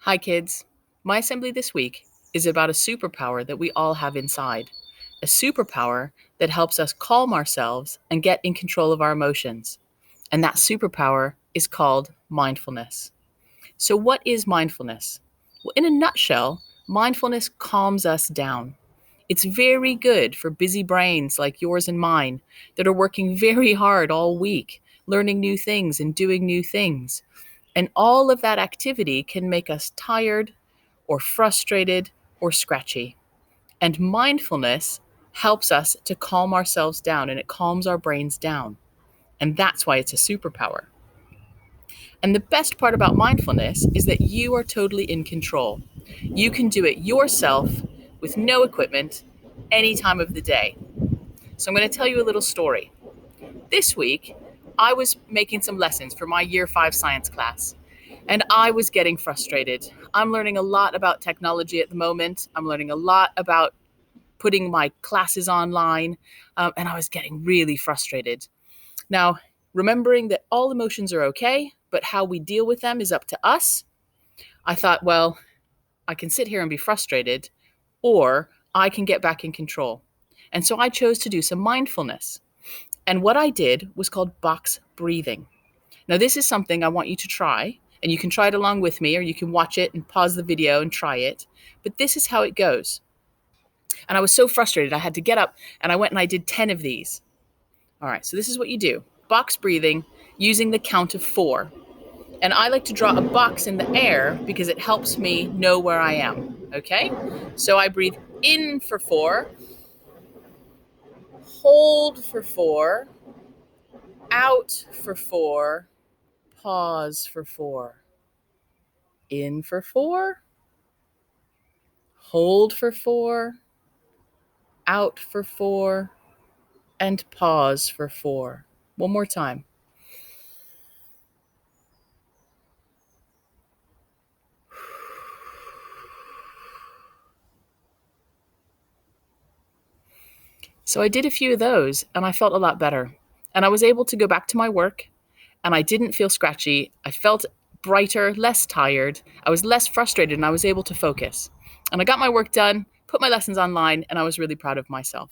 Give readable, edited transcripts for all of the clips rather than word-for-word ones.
Hi, kids. My assembly this week is about a superpower that we all have inside. A superpower that helps us calm ourselves and get in control of our emotions. And that superpower is called mindfulness. So, what is mindfulness? Well, in a nutshell, mindfulness calms us down. It's very good for busy brains like yours and mine that are working very hard all week, learning new things and doing new things. And all of that activity can make us tired or frustrated or scratchy. And mindfulness helps us to calm ourselves down and it calms our brains down. And that's why it's a superpower. And the best part about mindfulness is that you are totally in control. You can do it yourself with no equipment any time of the day. So I'm going to tell you a little story. This week, I was making some lessons for my year 5 science class. And I was getting frustrated. I'm learning a lot about technology at the moment. I'm learning a lot about putting my classes online. And I was getting really frustrated. Now, remembering that all emotions are okay, but how we deal with them is up to us, I thought, well, I can sit here and be frustrated, or I can get back in control. And so I chose to do some mindfulness. And what I did was called box breathing. Now, this is something I want you to try, and you can try it along with me, or you can watch it and pause the video and try it. But this is how it goes. And I was so frustrated, I had to get up and I went and I did 10 of these. All right, so this is what you do box breathing using the count of 4. And I like to draw a box in the air because it helps me know where I am. Okay? So I breathe in for 4, hold for 4, out for 4, pause for 4. In for 4, hold for 4, out for 4, and pause for 4. One more time. So I did a few of those and I felt a lot better. And I was able to go back to my work and I didn't feel scratchy. I felt brighter, less tired. I was less frustrated and I was able to focus. And I got my work done, put my lessons online, and I was really proud of myself.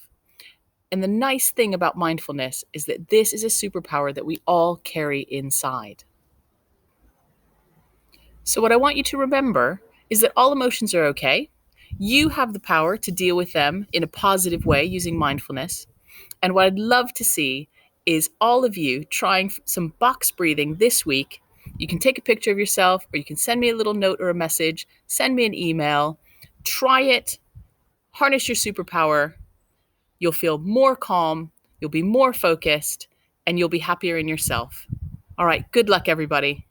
And the nice thing about mindfulness is that this is a superpower that we all carry inside. So, what I want you to remember is that all emotions are okay. You have the power to deal with them in a positive way using mindfulness. And what I'd love to see is all of you trying some box breathing this week. You can take a picture of yourself, or you can send me a little note or a message, send me an email. Try it, harness your superpower. You'll feel more calm, you'll be more focused, and you'll be happier in yourself. All right, good luck, everybody.